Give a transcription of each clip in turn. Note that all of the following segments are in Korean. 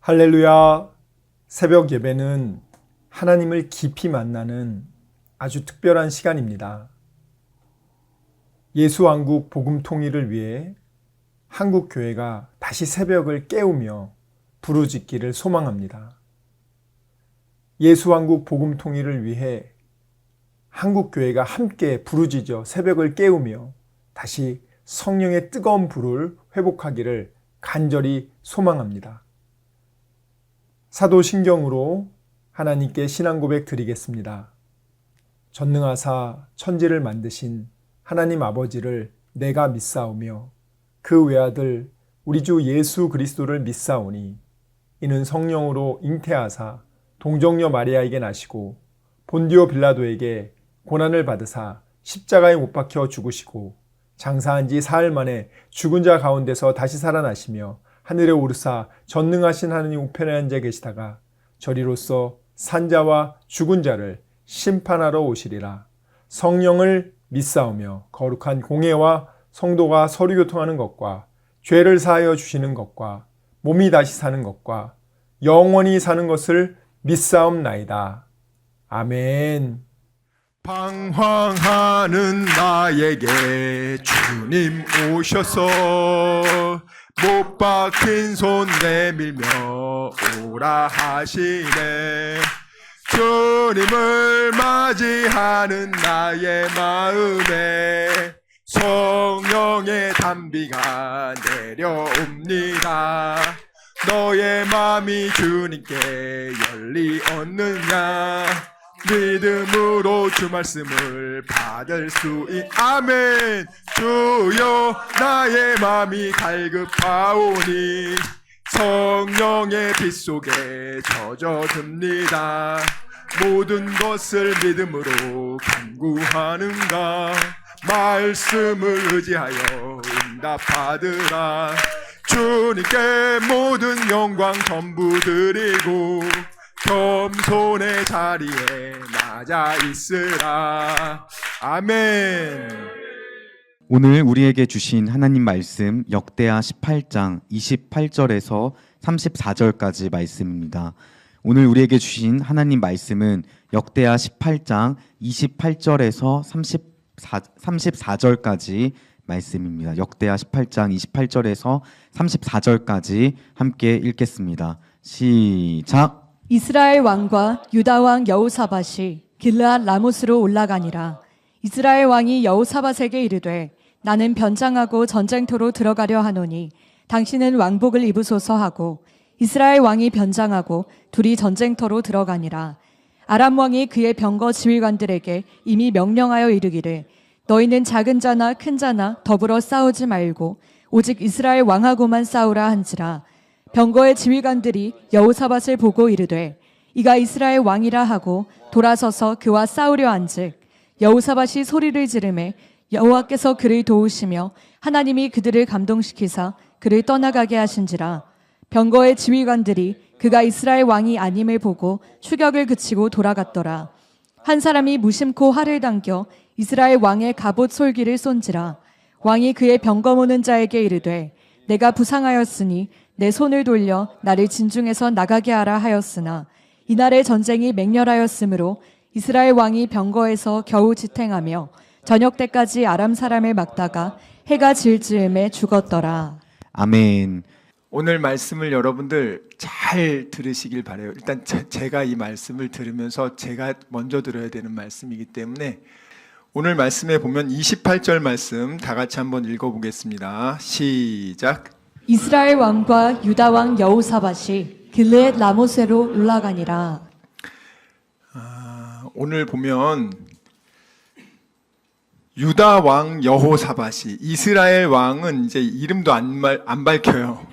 할렐루야! 새벽 예배는 하나님을 깊이 만나는 아주 특별한 시간입니다. 예수왕국 복음 통일을 위해 한국교회가 다시 새벽을 깨우며 부르짖기를 소망합니다. 예수왕국 복음 통일을 위해 한국교회가 함께 부르짖어 새벽을 깨우며 다시 성령의 뜨거운 불을 회복하기를 간절히 소망합니다. 사도신경으로 하나님께 신앙 고백 드리겠습니다. 전능하사 천지를 만드신 하나님 아버지를 내가 믿사오며 그 외아들 우리 주 예수 그리스도를 믿사오니 이는 성령으로 잉태하사 동정녀 마리아에게 나시고 본디오 빌라도에게 고난을 받으사 십자가에 못 박혀 죽으시고 장사한 지 사흘 만에 죽은 자 가운데서 다시 살아나시며 하늘에 오르사 전능하신 하느님 우편에 앉아 계시다가 저리로서 산자와 죽은 자를 심판하러 오시리라. 성령을 믿사오며 거룩한 공회와 성도가 서로 교통하는 것과 죄를 사하여 주시는 것과 몸이 다시 사는 것과 영원히 사는 것을 믿사옵나이다. 아멘. 방황하는 나에게 주님 오셔서 못 박힌 손 내밀며 오라 하시네. 주님을 맞이하는 나의 마음에 성령의 단비가 내려옵니다. 너의 마음이 주님께 열리었느냐? 믿음으로 주 말씀을 받을 수 아멘. 주여 나의 마음이 갈급하오니 성령의 빛 속에 젖어듭니다. 모든 것을 믿음으로 간구하는가? 말씀을 의지하여 응답받으라. 주님께 모든 영광 전부 드리고 겸손의 자리에 낮아 있으라. 아멘. 오늘 우리에게 주신 하나님 말씀 역대하 18장 28절에서 34절까지 말씀입니다. 오늘 우리에게 주신 하나님 말씀은 역대하 18장 28절에서 34절까지 말씀입니다. 역대하 18장 28절에서 34절까지 함께 읽겠습니다. 시작. 이스라엘 왕과 유다 왕 여호사밧이 길르앗 라못으로 올라가니라. 이스라엘 왕이 여호사밧에게 이르되 나는 변장하고 전쟁터로 들어가려 하노니 당신은 왕복을 입으소서 하고 이스라엘 왕이 변장하고 둘이 전쟁터로 들어가니라. 아람 왕이 그의 병거 지휘관들에게 이미 명령하여 이르기를 너희는 작은 자나 큰 자나 더불어 싸우지 말고 오직 이스라엘 왕하고만 싸우라 한지라. 병거의 지휘관들이 여호사밧을 보고 이르되 이가 이스라엘 왕이라 하고 돌아서서 그와 싸우려 한즉 여호사밧이 소리를 지르매 여호와께서 그를 도우시며 하나님이 그들을 감동시키사 그를 떠나가게 하신지라. 병거의 지휘관들이 그가 이스라엘 왕이 아님을 보고 추격을 그치고 돌아갔더라. 한 사람이 무심코 활을 당겨 이스라엘 왕의 갑옷 솔기를 쏜지라. 왕이 그의 병거 모는 자에게 이르되 내가 부상하였으니 내 손을 돌려 나를 진중에서 나가게 하라 하였으나 이날의 전쟁이 맹렬하였으므로 이스라엘 왕이 병거에서 겨우 지탱하며 저녁 때까지 아람 사람을 막다가 해가 질 즈음에 죽었더라. 아멘. 오늘 말씀을 여러분들 잘 들으시길 바라요. 일단 제가 이 말씀을 들으면서 제가 먼저 들어야 되는 말씀이기 때문에 오늘 말씀에 보면 28절 말씀 다 같이 한번 읽어보겠습니다. 시작. 이스라엘 왕과 유다 왕 여호사밧이 길르앗 라못으로 올라가니라. 오늘 보면 유다 왕 여호사밧이, 이스라엘 왕은 이제 이름도 안 밝혀요.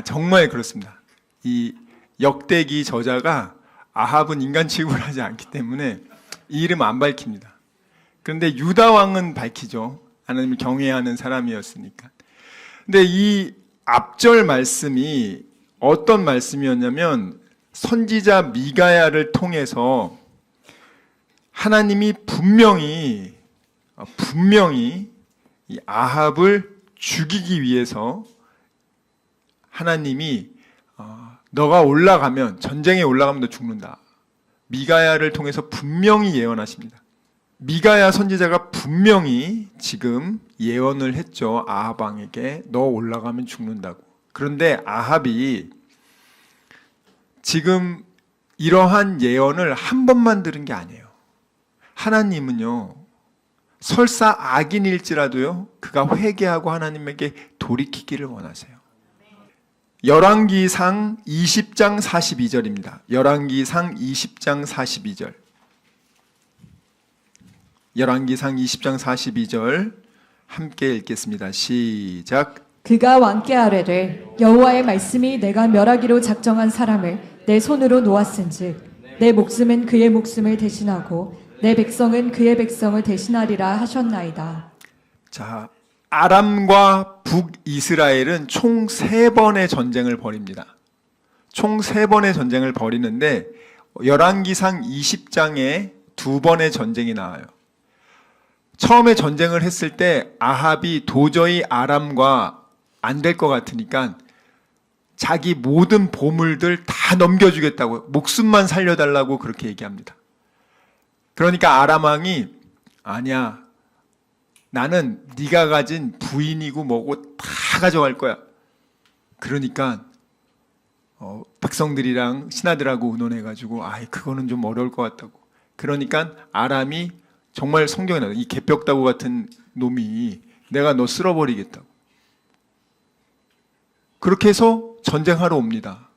정말 그렇습니다. 이 역대기 저자가 아합은 인간 취급을 하지 않기 때문에 이 이름 안 밝힙니다. 그런데 유다 왕은 밝히죠. 하나님을 경외하는 사람이었으니까. 근데 이 앞절 말씀이 어떤 말씀이었냐면 선지자 미가야를 통해서 하나님이 분명히 이 아합을 죽이기 위해서 하나님이 너가 올라가면, 전쟁에 올라가면 너 죽는다. 미가야를 통해서 분명히 예언하십니다. 미가야 선지자가 분명히 지금 예언을 했죠. 아합 왕에게 너 올라가면 죽는다고. 그런데 아합이 지금 이러한 예언을 한 번만 들은 게 아니에요. 하나님은요, 설사 악인일지라도요, 그가 회개하고 하나님에게 돌이키기를 원하세요. 열왕기상 20장 42절입니다. 열왕기상 20장 42절. 열왕기상 20장 42절 함께 읽겠습니다. 시작. 그가 왕께 아뢰되 여호와의 말씀이 내가 멸하기로 작정한 사람을 내 손으로 놓았은즉 내 목숨은 그의 목숨을 대신하고 내 백성은 그의 백성을 대신하리라 하셨나이다. 자, 아람과 북이스라엘은 총 3번의 전쟁을 벌입니다. 총 3번의 전쟁을 벌이는데 열왕기상 20장에 2번의 전쟁이 나와요. 처음에 전쟁을 했을 때 아합이 도저히 아람과 안 될 것 같으니까 자기 모든 보물들 다 넘겨주겠다고, 목숨만 살려달라고 그렇게 얘기합니다. 그러니까 아람 왕이 아니야, 나는 네가 가진 부인이고 뭐고 다 가져갈 거야. 그러니까 백성들이랑 신하들하고 의논해가지고 그거는 좀 어려울 것 같다고. 그러니까 아람이 정말 성경에 나와요. 이 개벽다구 같은 놈이 내가 너 쓸어버리겠다고. 그렇게 해서 전쟁하러 옵니다.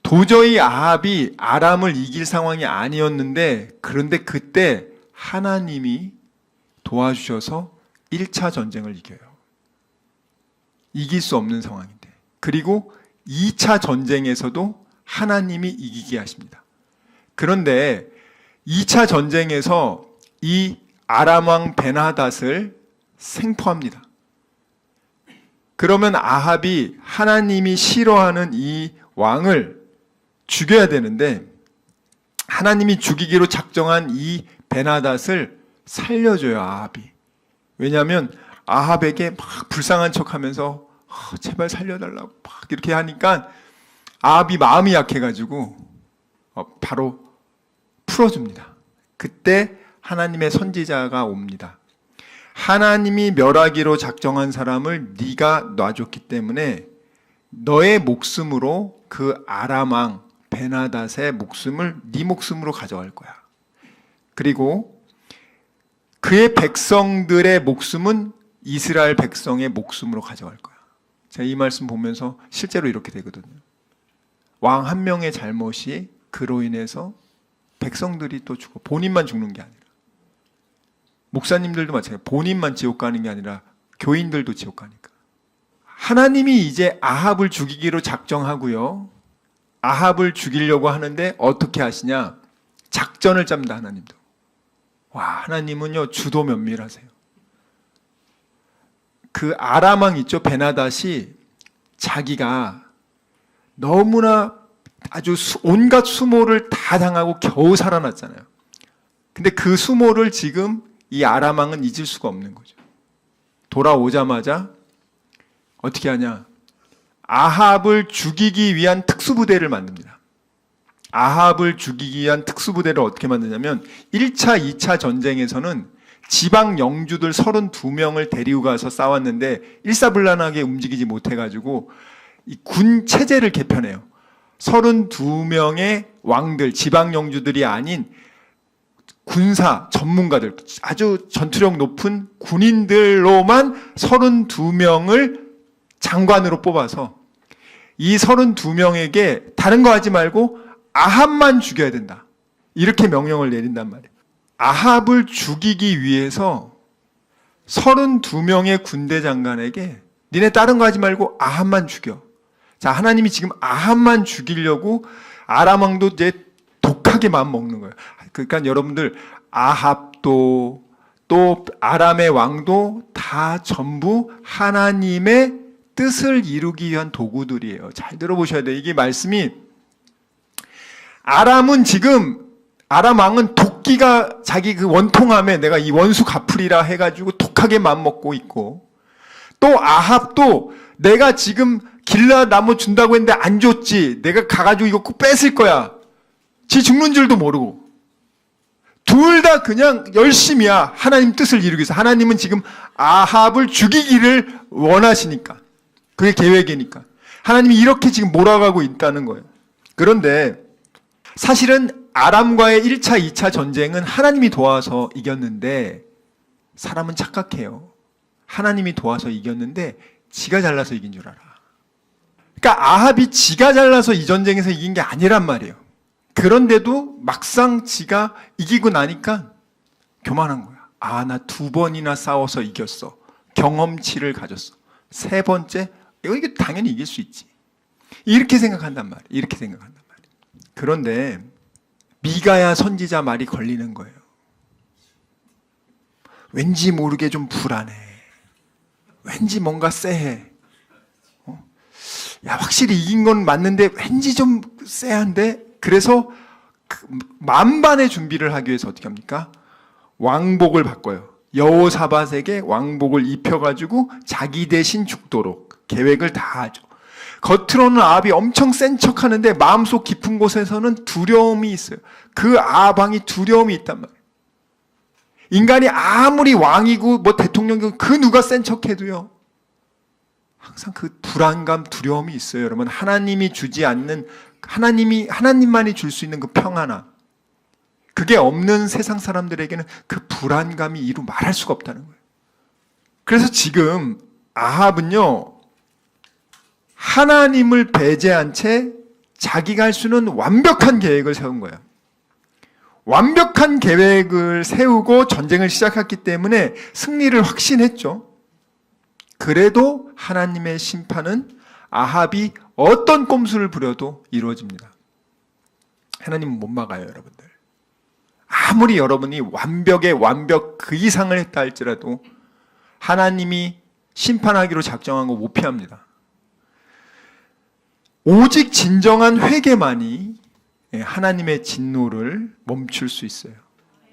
도저히 아합이 아람을 이길 상황이 아니었는데, 그런데 그때 하나님이 도와주셔서 1차 전쟁을 이겨요. 이길 수 없는 상황인데. 그리고 2차 전쟁에서도 하나님이 이기게 하십니다. 그런데 2차 전쟁에서 이 아람 왕 베나닷을 생포합니다. 그러면 아합이 하나님이 싫어하는 이 왕을 죽여야 되는데, 하나님이 죽이기로 작정한 이 베나닷을 살려줘요, 아합이. 왜냐하면 아합에게 막 불쌍한 척하면서 제발 살려달라고 막 이렇게 하니까 아합이 마음이 약해가지고 바로 풀어줍니다. 그때 하나님의 선지자가 옵니다. 하나님이 멸하기로 작정한 사람을 네가 놔줬기 때문에 너의 목숨으로 그 아람 왕 베나닷의 목숨을 네 목숨으로 가져갈 거야. 그리고 그의 백성들의 목숨은 이스라엘 백성의 목숨으로 가져갈 거야. 제가 이 말씀 보면서 실제로 이렇게 되거든요. 왕 한 명의 잘못이 그로 인해서 백성들이 또 죽어. 본인만 죽는 게 아니라. 목사님들도 마찬가지예요. 본인만 지옥 가는 게 아니라 교인들도 지옥 가니까. 하나님이 이제 아합을 죽이기로 작정하고요. 아합을 죽이려고 하는데 어떻게 하시냐? 작전을 짭니다, 하나님도. 와, 하나님은요, 주도 면밀하세요. 그 아람 왕 있죠, 베나닷이 자기가 너무나 아주 온갖 수모를 다 당하고 겨우 살아났잖아요. 근데 그 수모를 지금 이 아람 왕은 잊을 수가 없는 거죠. 돌아오자마자 어떻게 하냐? 아합을 죽이기 위한 특수부대를 만듭니다. 아합을 죽이기 위한 특수부대를 어떻게 만드냐면 1차, 2차 전쟁에서는 지방 영주들 32명을 데리고 가서 싸웠는데 일사불란하게 움직이지 못해가지고 이 군 체제를 개편해요. 32명의 왕들, 지방 영주들이 아닌 군사 전문가들, 아주 전투력 높은 군인들로만 32명을 장관으로 뽑아서 이 32명에게 다른 거 하지 말고 아합만 죽여야 된다. 이렇게 명령을 내린단 말이에요. 아합을 죽이기 위해서 32명의 군대 장관에게 니네 다른 거 하지 말고 아합만 죽여. 자, 하나님이 지금 아합만 죽이려고 아람 왕도 이제 독하게 마음 먹는 거예요. 그러니까 여러분들 아합도 또 아람의 왕도 다 전부 하나님의 뜻을 이루기 위한 도구들이에요. 잘 들어보셔야 돼요. 이게 말씀이 아람은 지금 아람 왕은 도끼가 자기 그 원통함에 내가 이 원수 갚으리라 해가지고 독하게 마음먹고 있고 또 아합도 내가 지금 길라 나무 준다고 했는데 안 줬지. 내가 가가지고 이거 꼭 뺏을 거야. 지 죽는 줄도 모르고. 둘 다 그냥 열심이야. 하나님 뜻을 이루기 위해서. 하나님은 지금 아합을 죽이기를 원하시니까. 그게 계획이니까. 하나님이 이렇게 지금 몰아가고 있다는 거예요. 그런데 사실은 아람과의 1차, 2차 전쟁은 하나님이 도와서 이겼는데 사람은 착각해요. 하나님이 도와서 이겼는데 지가 잘나서 이긴 줄 알아. 그러니까 아합이 지가 잘나서 이 전쟁에서 이긴 게 아니란 말이에요. 그런데도 막상 지가 이기고 나니까 교만한 거야. 아, 나 2번이나 싸워서 이겼어. 경험치를 가졌어. 3번째, 이게 당연히 이길 수 있지. 이렇게 생각한단 말이에요. 이렇게 생각한단 말이에요. 그런데 미가야 선지자 말이 걸리는 거예요. 왠지 모르게 좀 불안해. 왠지 뭔가 쎄해. 야, 확실히 이긴 건 맞는데 왠지 좀 쎄한데? 그래서 만반의 준비를 하기 위해서 어떻게 합니까? 왕복을 바꿔요. 여호사밧에게 왕복을 입혀가지고 자기 대신 죽도록 계획을 다 하죠. 겉으로는 아합이 엄청 센 척하는데 마음속 깊은 곳에서는 두려움이 있어요. 그 아합왕이 두려움이 있단 말이에요. 인간이 아무리 왕이고 뭐 대통령이고 그 누가 센 척해도요, 항상 그 불안감, 두려움이 있어요. 여러분, 하나님이 주지 않는, 하나님만이 줄 수 있는 그 평안함, 그게 없는 세상 사람들에게는 그 불안감이 이루 말할 수가 없다는 거예요. 그래서 지금 아합은요, 하나님을 배제한 채 자기가 할 수 있는 완벽한 계획을 세운 거예요. 완벽한 계획을 세우고 전쟁을 시작했기 때문에 승리를 확신했죠. 그래도 하나님의 심판은 아합이 어떤 꼼수를 부려도 이루어집니다. 하나님은 못 막아요, 여러분들. 아무리 여러분이 완벽의 완벽 그 이상을 했다 할지라도 하나님이 심판하기로 작정한 거 못 피합니다. 오직 진정한 회개만이 하나님의 진노를 멈출 수 있어요.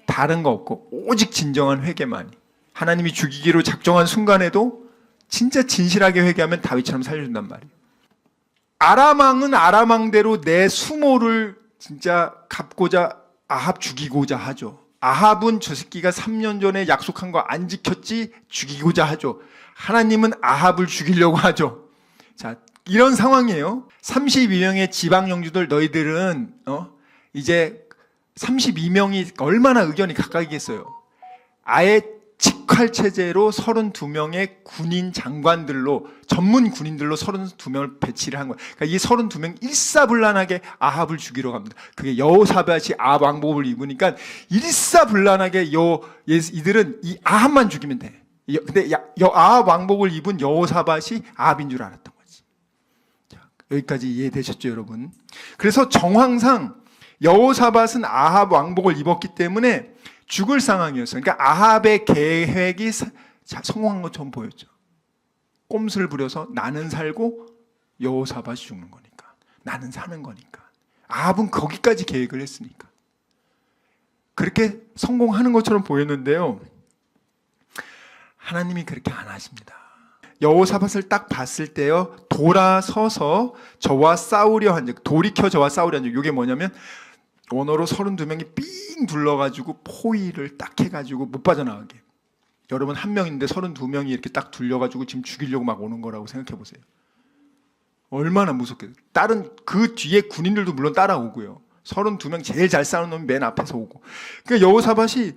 다른 거 없고 오직 진정한 회개만이. 하나님이 죽이기로 작정한 순간에도 진짜 진실하게 회개하면 다윗처럼 살려준단 말이에요. 아람 왕은 아람 왕대로 내 수모를 진짜 갚고자 아합 죽이고자 하죠. 아합은 저 새끼가 3년 전에 약속한 거 안 지켰지 죽이고자 하죠. 하나님은 아합을 죽이려고 하죠. 자, 이런 상황이에요. 32명의 지방 영주들, 너희들은 이제 32명이 얼마나 의견이 각각이겠어요. 아예 직할 체제로 32명의 군인 장관들로, 전문 군인들로 32명을 배치를 한 거예요. 그러니까 이 32명 일사불란하게 아합을 죽이러 갑니다. 그게 여호사밧이 아합 왕복을 입으니까 일사불란하게 이들은 이 아합만 죽이면 돼. 근데 아합 왕복을 입은 여호사밧이 아합인 줄 알았던 거지. 자, 여기까지 이해되셨죠, 여러분? 그래서 정황상 여호사밧은 아합 왕복을 입었기 때문에 죽을 상황이었어요. 그러니까 아합의 계획이 성공한 것처럼 보였죠. 꼼수를 부려서 나는 살고 여호사밧이 죽는 거니까, 나는 사는 거니까. 아합은 거기까지 계획을 했으니까 그렇게 성공하는 것처럼 보였는데요, 하나님이 그렇게 안 하십니다. 여호사밧을 딱 봤을 때요, 돌아서서 저와 싸우려 한 적, 돌이켜 저와 싸우려 한 적, 이게 뭐냐면 원어로 32명이 삥 둘러가지고 포위를 딱 해가지고 못 빠져나가게. 여러분, 한 명인데 32명이 이렇게 딱 둘려가지고 지금 죽이려고 막 오는 거라고 생각해 보세요. 얼마나 무섭겠어요. 다른 그 뒤에 군인들도 물론 따라오고요. 32명 제일 잘 싸우는 놈이 맨 앞에서 오고. 그러니까 여호사밧이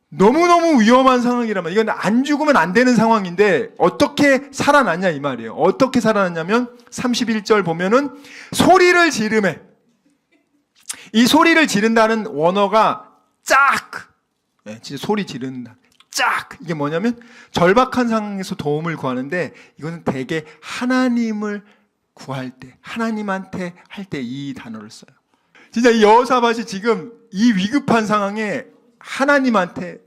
너무너무 위험한 상황이라면, 이건 안 죽으면 안 되는 상황인데 어떻게 살아났냐 이 말이에요. 어떻게 살아났냐면 31절 보면은 소리를 지르매. 이 소리를 지른다는 원어가 짝, 진짜 소리 지른다. 짝. 이게 뭐냐면 절박한 상황에서 도움을 구하는데, 이거는 대개 하나님을 구할 때, 하나님한테 할 때 이 단어를 써요. 진짜 이 여호사밧이 지금 이 위급한 상황에 하나님한테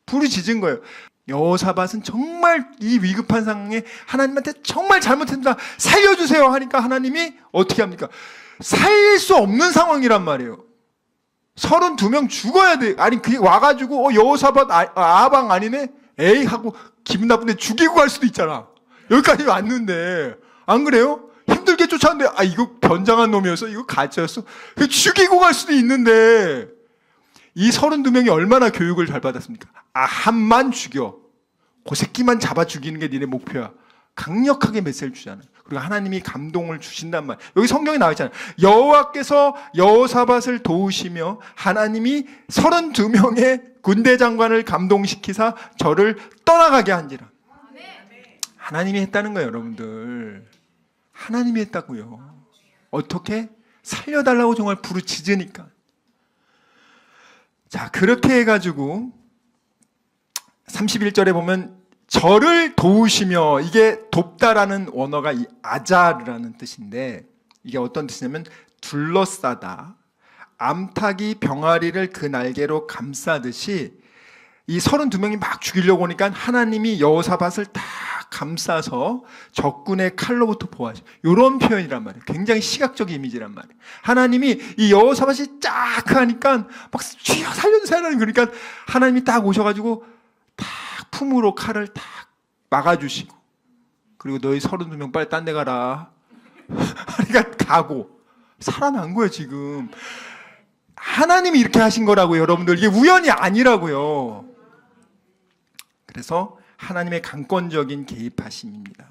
부르짖은 거예요. 여호사밧은 정말 이 위급한 상황에 하나님한테 정말 잘못했다, 살려주세요 하니까 하나님이 어떻게 합니까? 살릴 수 없는 상황이란 말이에요. 32명 죽어야 돼. 아니, 그게 와가지고 여호사밧 아합왕 아니네? 에이 하고 기분 나쁜데 죽이고 갈 수도 있잖아. 여기까지 왔는데. 안 그래요? 힘들게 쫓아왔는데 아 이거 변장한 놈이어서 이거 가짜였어. 죽이고 갈 수도 있는데 이 32명이 얼마나 교육을 잘 받았습니까? 아합만 죽여. 그 새끼만 잡아 죽이는 게 니네 목표야. 강력하게 메시지를 주잖아요. 그리고 하나님이 감동을 주신단 말이에요. 여기 성경에 나와 있잖아요. 여호와께서 여호사밧을 도우시며 하나님이 32명의 군대 장관을 감동시키사 저를 떠나가게 한지라. 하나님이 했다는 거예요, 여러분들. 하나님이 했다고요. 어떻게? 살려달라고 정말 부르짖으니까. 자, 그렇게 해가지고 31절에 보면 저를 도우시며, 이게 돕다라는 원어가 이 아자르라는 뜻인데 이게 어떤 뜻이냐면 둘러싸다, 암탉이 병아리를 그 날개로 감싸듯이 이 32명이 막 죽이려고 하니까 하나님이 여호사밧을 다 감싸서 적군의 칼로부터 보호하시. 이런 표현이란 말이에요. 굉장히 시각적 이미지란 말이에요. 하나님이 이 여호사밧이 쫙 하니까 막 쥐어 살려주세요 하나님, 그러니까 하나님이 딱 오셔가지고 딱 품으로 칼을 딱 막아주시고, 그리고 너희 32명 빨리 딴 데 가라. 그러니까 가고 살아난 거예요. 지금 하나님이 이렇게 하신 거라고요, 여러분들. 이게 우연이 아니라고요. 그래서 하나님의 강권적인 개입하심입니다.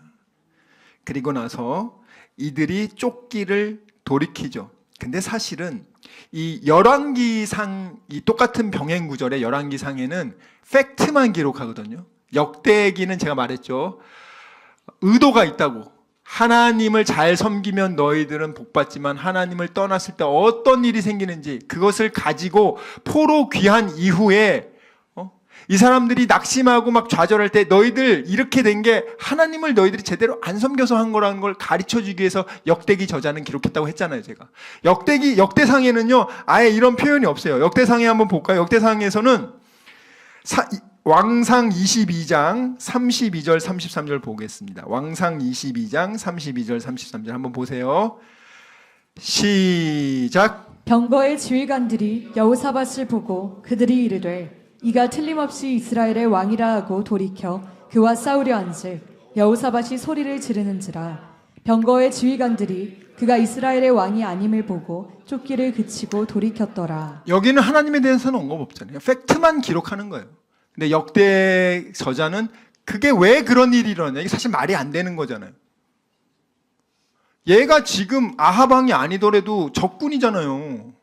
그리고 나서 이들이 쫓기를 돌이키죠. 근데 사실은 이 열왕기상, 이 똑같은 병행 구절의 열왕기상에는 팩트만 기록하거든요. 역대기는 제가 말했죠. 의도가 있다고. 하나님을 잘 섬기면 너희들은 복받지만 하나님을 떠났을 때 어떤 일이 생기는지 그것을 가지고 포로 귀한 이후에 이 사람들이 낙심하고 막 좌절할 때 너희들 이렇게 된 게 하나님을 너희들이 제대로 안 섬겨서 한 거라는 걸 가르쳐주기 위해서 역대기 저자는 기록했다고 했잖아요. 제가 역대상에는요 아예 이런 표현이 없어요. 역대상에 한번 볼까요? 역대상에서는 왕상 22장 32절 33절 보겠습니다. 왕상 22장 32절 33절 한번 보세요. 시작. 병거의 지휘관들이 여호사밧을 보고 그들이 이르되 이가 틀림없이 이스라엘의 왕이라 하고 돌이켜 그와 싸우려 한즉 여호사밧이 소리를 지르는지라. 병거의 지휘관들이 그가 이스라엘의 왕이 아님을 보고 쫓기를 그치고 돌이켰더라. 여기는 하나님에 대해서는 언급 없잖아요. 팩트만 기록하는 거예요. 근데 역대 저자는 그게 왜 그런 일이 일어나냐, 이게 사실 말이 안 되는 거잖아요. 얘가 지금 아하방이 아니더라도 적군이잖아요.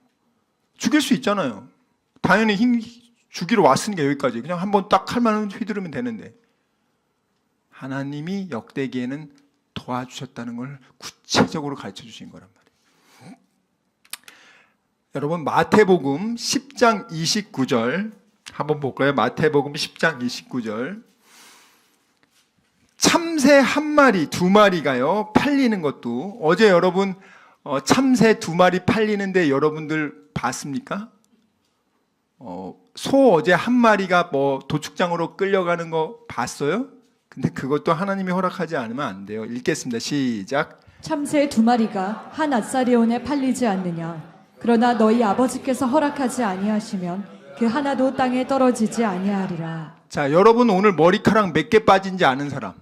죽일 수 있잖아요. 당연히 죽이러 왔으니까 여기까지 그냥 한번 딱 칼만 휘두르면 되는데 하나님이 역대기에는 도와주셨다는 걸 구체적으로 가르쳐 주신 거란 말이에요. 여러분 마태복음 10장 29절 한번 볼까요? 마태복음 10장 29절. 참새 한 마리, 두 마리가요 팔리는 것도, 어제 여러분 참새 두 마리 팔리는데 여러분들 봤습니까? 소 어제 한 마리가 뭐 도축장으로 끌려가는 거 봤어요? 근데 그것도 하나님이 허락하지 않으면 안 돼요. 읽겠습니다. 시작. 참새 두 마리가 한 앗사리온에 팔리지 않느냐. 그러나 너희 아버지께서 허락하지 아니하시면 그 하나도 땅에 떨어지지 아니하리라. 자, 여러분 오늘 머리카락 몇 개 빠진지 아는 사람?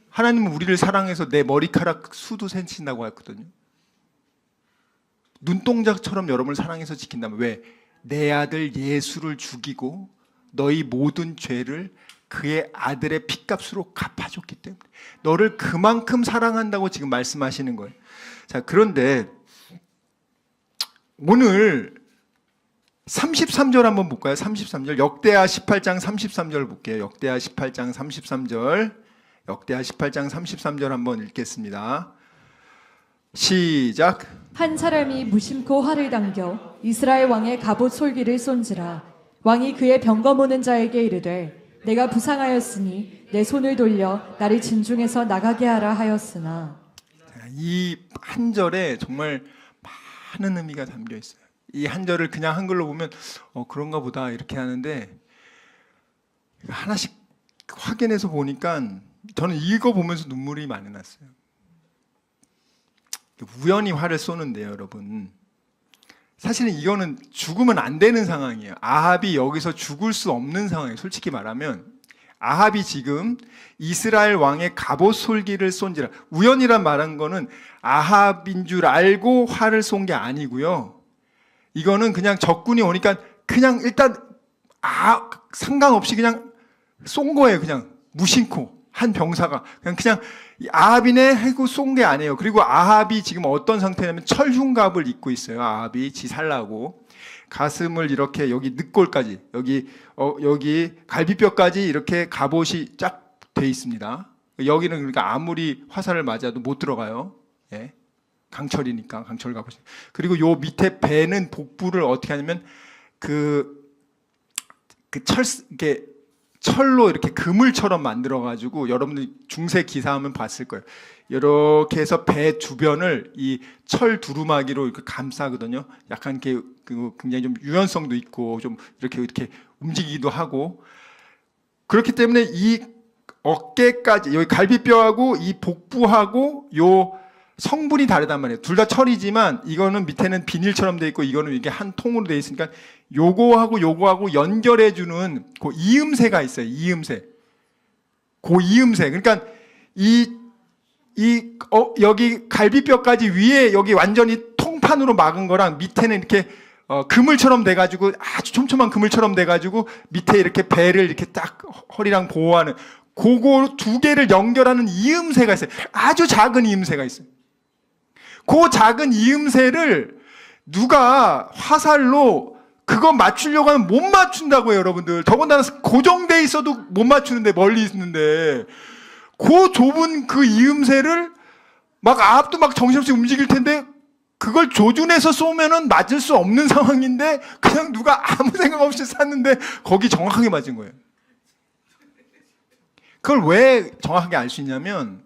하나님은 우리를 사랑해서 내 머리카락 수도 세신다고 했거든요. 눈동자처럼 여러분을 사랑해서 지킨다면 왜? 내 아들 예수를 죽이고 너희 모든 죄를 그의 아들의 피값으로 갚아줬기 때문에 너를 그만큼 사랑한다고 지금 말씀하시는 거예요. 자, 그런데 오늘 33절 한번 볼까요? 33절. 역대하 18장 33절 볼게요. 역대하 18장 33절. 역대하 18장 33절 한번 읽겠습니다. 시작. 한 사람이 무심코 활을 당겨 이스라엘 왕의 갑옷 솔기를 쏜지라. 왕이 그의 병거 모는 자에게 이르되 내가 부상하였으니 내 손을 돌려 나를 진중에서 나가게 하라 하였으나. 이 한 절에 정말 많은 의미가 담겨 있어요. 이 한 절을 그냥 한글로 보면 그런가 보다 이렇게 하는데 하나씩 확인해서 보니까 저는 이거 보면서 눈물이 많이 났어요. 우연히 활을 쏘는데요, 여러분. 사실은 이거는 죽으면 안 되는 상황이에요. 아합이 여기서 죽을 수 없는 상황이에요. 솔직히 말하면 아합이 지금 이스라엘 왕의 갑옷 솔기를 쏜지라. 우연이란 말한 거는 아합인 줄 알고 활을 쏜 게 아니고요. 이거는 그냥 적군이 오니까 그냥 일단 상관없이 그냥 쏜 거예요. 그냥 무심코 한 병사가 그냥 아합이네 하고 쏜 게 아니에요. 그리고 아합이 지금 어떤 상태냐면 철흉갑을 입고 있어요. 아합이 지 살라고 가슴을 이렇게 여기 늑골까지 여기 갈비뼈까지 이렇게 갑옷이 쫙 돼 있습니다. 여기는 그러니까 아무리 화살을 맞아도 못 들어가요. 예. 강철이니까 강철 갑옷이. 그리고 요 밑에 배는 복부를 어떻게 하냐면 이게 철로 이렇게 그물처럼 만들어 가지고 여러분들 중세 기사하면 봤을 거예요. 이렇게 해서 배 주변을 이 철 두루마기로 이렇게 감싸거든요. 약간 이렇게 굉장히 좀 유연성도 있고 좀 이렇게 움직이기도 하고 그렇기 때문에 이 어깨까지 여기 갈비뼈하고 이 복부하고 요 성분이 다르단 말이에요. 둘 다 철이지만 이거는 밑에는 비닐처럼 돼 있고 이거는 이게 한 통으로 돼 있으니까 요거하고 연결해주는 그 이음새가 있어요. 이음새. 그 이음새. 그러니까 여기 갈비뼈까지 위에 여기 완전히 통판으로 막은 거랑 밑에는 이렇게 그물처럼 돼가지고 아주 촘촘한 그물처럼 돼가지고 밑에 이렇게 배를 이렇게 딱 허리랑 보호하는 그거 두 개를 연결하는 이음새가 있어요. 아주 작은 이음새가 있어요. 그 작은 이음새를 누가 화살로 그거 맞추려고 하면 못 맞춘다고요, 여러분들. 더군다나 고정돼 있어도 못 맞추는데, 멀리 있는데. 그 좁은 그 이음새를 아합도 정신없이 움직일 텐데, 그걸 조준해서 쏘면은 맞을 수 없는 상황인데, 그냥 누가 아무 생각 없이 쐈는데, 거기 정확하게 맞은 거예요. 그걸 왜 정확하게 알 수 있냐면,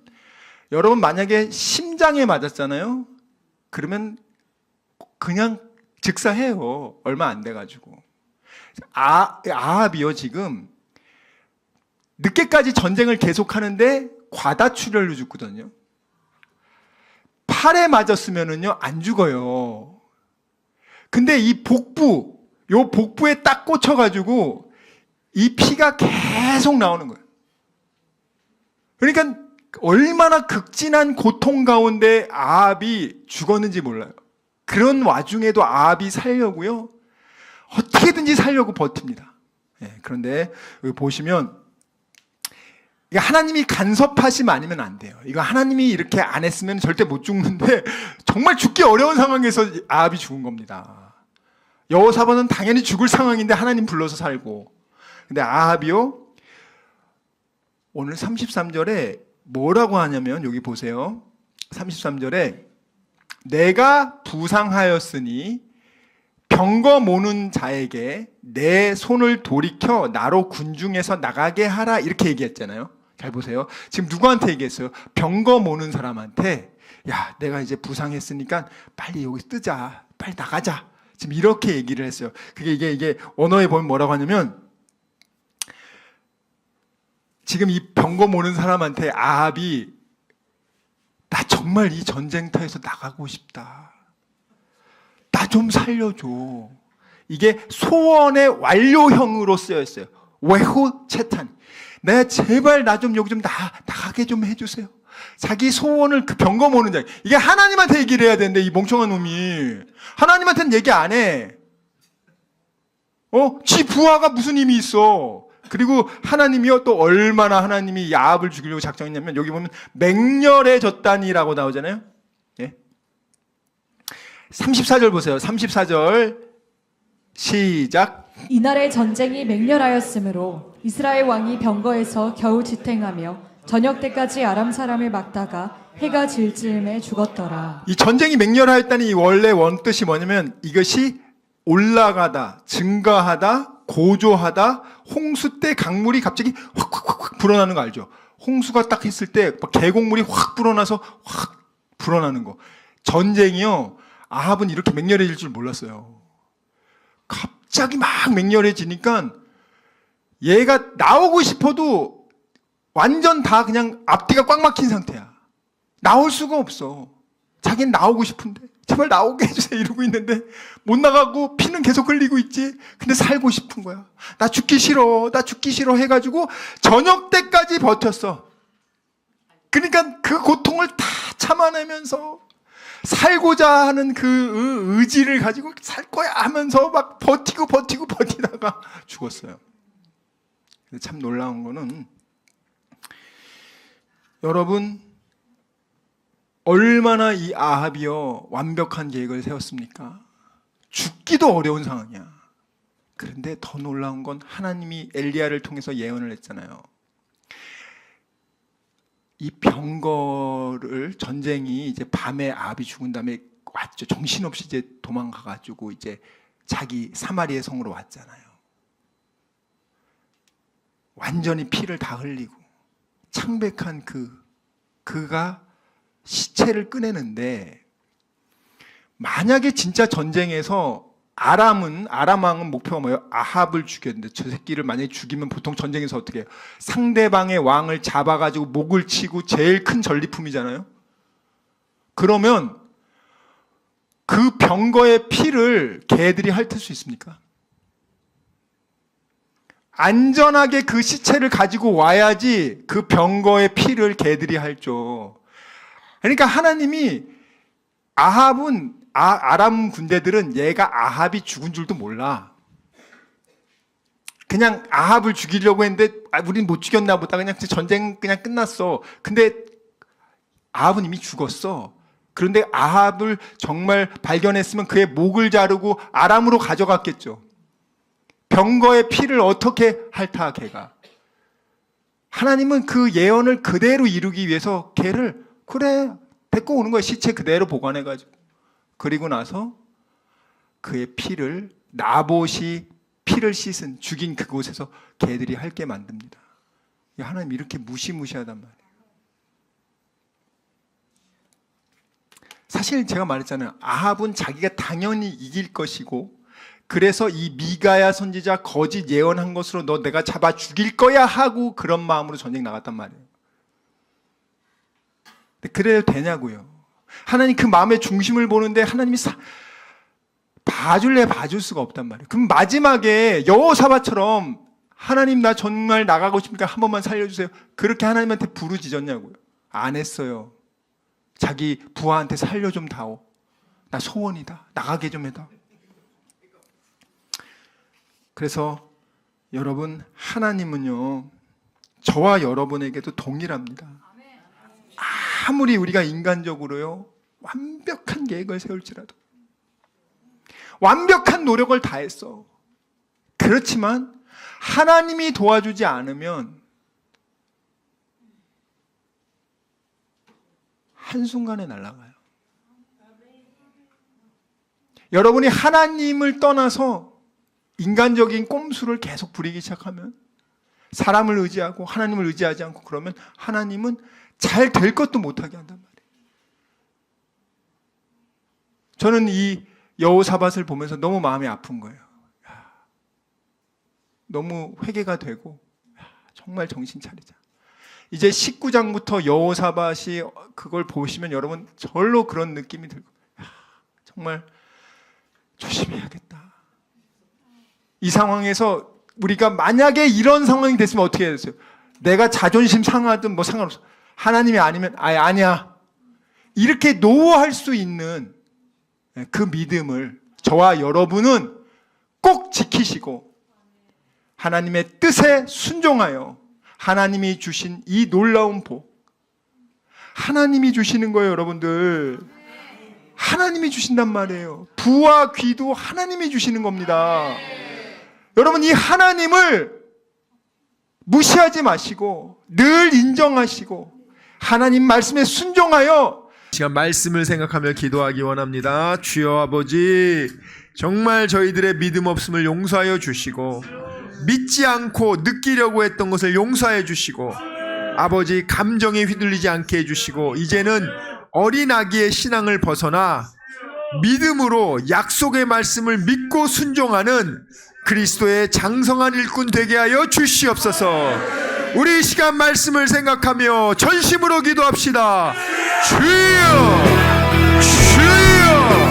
여러분 만약에 심장에 맞았잖아요? 그러면 그냥 즉사해요. 얼마 안 돼가지고. 아합이요, 지금. 늦게까지 전쟁을 계속하는데 과다출혈로 죽거든요. 팔에 맞았으면은요, 안 죽어요. 근데 이 복부에 딱 꽂혀가지고 이 피가 계속 나오는 거예요. 그러니까 얼마나 극진한 고통 가운데 아합이 죽었는지 몰라요. 그런 와중에도 아합이 살려고요. 어떻게든지 살려고 버팁니다. 그런데 여기 보시면 하나님이 간섭하시면 아니면 안 돼요. 이거 하나님이 이렇게 안 했으면 절대 못 죽는데 정말 죽기 어려운 상황에서 아합이 죽은 겁니다. 여호사밧은 당연히 죽을 상황인데 하나님 불러서 살고. 근데 아합이요. 오늘 33절에 뭐라고 하냐면 여기 보세요. 33절에 내가 부상하였으니 병거 모는 자에게 내 손을 돌이켜 나로 군중에서 나가게 하라 이렇게 얘기했잖아요. 잘 보세요. 지금 누구한테 얘기했어요? 병거 모는 사람한테 야 내가 이제 부상했으니까 빨리 여기 뜨자. 빨리 나가자. 지금 이렇게 얘기를 했어요. 이게 언어에 보면 뭐라고 하냐면 지금 이 병거 모는 사람한테 아합이 나 정말 이 전쟁터에서 나가고 싶다. 나 좀 살려줘. 이게 소원의 완료형으로 쓰여 있어요. 외후 채탄. 내가 제발 나 좀 여기 좀 나가게 좀 해주세요. 자기 소원을 그 병거 모는 자. 이게 하나님한테 얘기를 해야 되는데 이 멍청한 놈이 하나님한테는 얘기 안 해. 지 부하가 무슨 힘이 있어. 그리고 하나님이요 또 얼마나 하나님이 아합을 죽이려고 작정했냐면 여기 보면 맹렬해졌다니라고 나오잖아요. 예? 34절 보세요. 34절 시작. 이날의 전쟁이 맹렬하였으므로 이스라엘 왕이 병거에서 겨우 지탱하며 저녁 때까지 아람 사람을 막다가 해가 질 즈음에 죽었더라. 이 전쟁이 맹렬하였다니 원래 원뜻이 뭐냐면 이것이 올라가다, 증가하다, 고조하다, 홍수 때 강물이 갑자기 확 불어나는 거 알죠? 홍수가 딱 했을 때 계곡물이 확 불어나서 확 불어나는 거. 전쟁이요. 아합은 이렇게 맹렬해질 줄 몰랐어요. 갑자기 막 맹렬해지니까 얘가 나오고 싶어도 완전 다 그냥 앞뒤가 꽉 막힌 상태야. 나올 수가 없어. 자기는 나오고 싶은데 제발 나오게 해주세요 이러고 있는데 못 나가고 피는 계속 흘리고 있지. 근데 살고 싶은 거야. 나 죽기 싫어 해가지고 저녁 때까지 버텼어. 그러니까 그 고통을 다 참아내면서 살고자 하는 그 의지를 가지고 살 거야 하면서 막 버티다가 죽었어요. 근데 참 놀라운 거는 여러분, 얼마나 이 아합이요 완벽한 계획을 세웠습니까? 죽기도 어려운 상황이야. 그런데 더 놀라운 건 하나님이 엘리야를 통해서 예언을 했잖아요. 이 병거를, 전쟁이 이제 밤에 아합이 죽은 다음에 왔죠. 정신없이 이제 도망가가지고 이제 자기 사마리아 성으로 왔잖아요. 완전히 피를 다 흘리고 창백한 그가 시체를 꺼내는데, 만약에 진짜 전쟁에서 아람 왕은 목표가 뭐예요? 아합을 죽였는데, 저 새끼를 만약에 죽이면 보통 전쟁에서 어떻게 해요? 상대방의 왕을 잡아가지고 목을 치고 제일 큰 전리품이잖아요. 그러면 그 병거의 피를 개들이 핥을 수 있습니까? 안전하게 그 시체를 가지고 와야지 그 병거의 피를 개들이 핥죠. 그러니까 하나님이 아람 군대들은 얘가 아합이 죽은 줄도 몰라. 그냥 아합을 죽이려고 했는데 우린 못 죽였나 보다. 그냥 전쟁 그냥 끝났어. 근데 아합은 이미 죽었어. 그런데 아합을 정말 발견했으면 그의 목을 자르고 아람으로 가져갔겠죠. 병거의 피를 어떻게 핥아 걔가. 하나님은 그 예언을 그대로 이루기 위해서 걔를 그래 데리고 오는 거야. 시체 그대로 보관해가지고. 그리고 나서 그의 피를, 나봇이 피를 씻은, 죽인 그곳에서 개들이 핥게 만듭니다. 하나님 이렇게 무시무시하단 말이에요. 사실 제가 말했잖아요. 아합은 자기가 당연히 이길 것이고, 그래서 이 미가야 선지자 거짓 예언한 것으로 너 내가 잡아 죽일 거야 하고 그런 마음으로 전쟁 나갔단 말이에요. 근데 그래도 되냐고요. 하나님 그 마음의 중심을 보는데 하나님이 봐줄 수가 없단 말이에요. 그럼 마지막에 여호사밧처럼 하나님 나 정말 나가고 싶으니까 한 번만 살려주세요. 그렇게 하나님한테 부르짖었냐고요. 안 했어요. 자기 부하한테 살려 좀 다오. 나 소원이다. 나가게 좀 해다. 그래서 여러분, 하나님은요 저와 여러분에게도 동일합니다. 아무리 우리가 인간적으로요 완벽한 계획을 세울지라도, 완벽한 노력을 다했어. 그렇지만 하나님이 도와주지 않으면 한순간에 날아가요. 여러분이 하나님을 떠나서 인간적인 꼼수를 계속 부리기 시작하면, 사람을 의지하고 하나님을 의지하지 않고 그러면 하나님은 잘 될 것도 못하게 한단 말이에요. 저는 이 여호사밧을 보면서 너무 마음이 아픈 거예요. 너무 회개가 되고 정말 정신 차리자. 이제 19장부터 여호사밧이 그걸 보시면 여러분 절로 그런 느낌이 들고, 정말 조심해야겠다. 이 상황에서 우리가 만약에 이런 상황이 됐으면 어떻게 해야 됐어요? 내가 자존심 상하든 뭐 상관없어. 하나님이 아니면 아니야. 이렇게 노할 수 있는 그 믿음을 저와 여러분은 꼭 지키시고 하나님의 뜻에 순종하여 하나님이 주신 이 놀라운 복, 하나님이 주시는 거예요. 여러분들, 하나님이 주신단 말이에요. 부와 귀도 하나님이 주시는 겁니다. 여러분, 이 하나님을 무시하지 마시고 늘 인정하시고 하나님 말씀에 순종하여 시간 말씀을 생각하며 기도하기 원합니다. 주여 아버지, 정말 저희들의 믿음 없음을 용서하여 주시고 믿지 않고 느끼려고 했던 것을 용서해 주시고 아버지 감정에 휘둘리지 않게 해주시고 이제는 어린 아기의 신앙을 벗어나 믿음으로 약속의 말씀을 믿고 순종하는 그리스도의 장성한 일꾼 되게 하여 주시옵소서. 우리 이 시간 말씀을 생각하며 전심으로 기도합시다. 주여, 주여.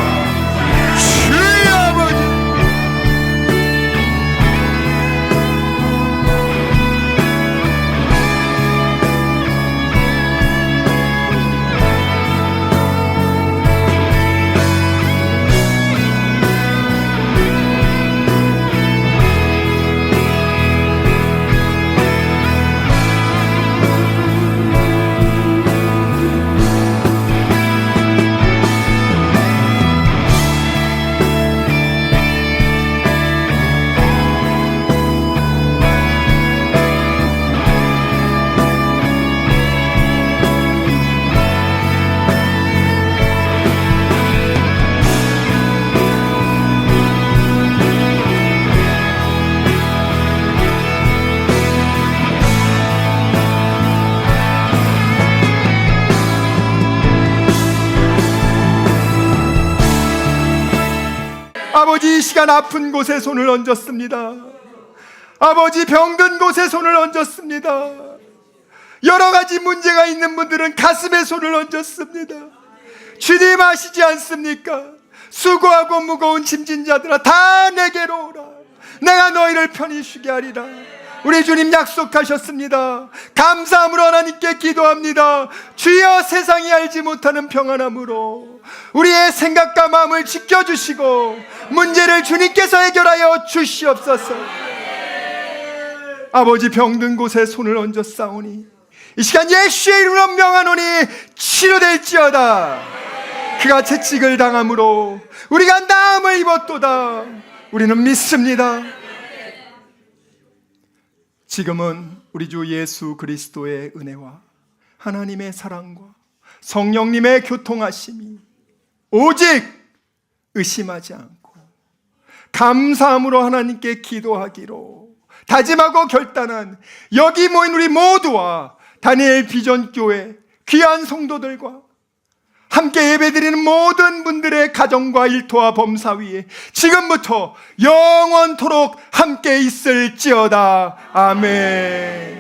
아버지, 이 시간 아픈 곳에 손을 얹었습니다. 아버지, 병든 곳에 손을 얹었습니다. 여러 가지 문제가 있는 분들은 가슴에 손을 얹었습니다. 주님 아시지 않습니까? 수고하고 무거운 짐진 자들아, 다 내게로 오라. 내가 너희를 편히 쉬게 하리라. 우리 주님 약속하셨습니다. 감사함으로 하나님께 기도합니다. 주여, 세상이 알지 못하는 평안함으로 우리의 생각과 마음을 지켜주시고 문제를 주님께서 해결하여 주시옵소서. 아버지, 병든 곳에 손을 얹어 싸우니 이 시간 예수의 이름으로 명하노니 치료될지어다. 그가 채찍을 당함으로 우리가 나음을 입었도다. 우리는 믿습니다. 지금은 우리 주 예수 그리스도의 은혜와 하나님의 사랑과 성령님의 교통하심이 오직 의심하지 않고 감사함으로 하나님께 기도하기로 다짐하고 결단한 여기 모인 우리 모두와 다니엘 비전교회 귀한 성도들과 함께 예배드리는 모든 분들의 가정과 일터와 범사 위에 지금부터 영원토록 함께 있을지어다. 아멘.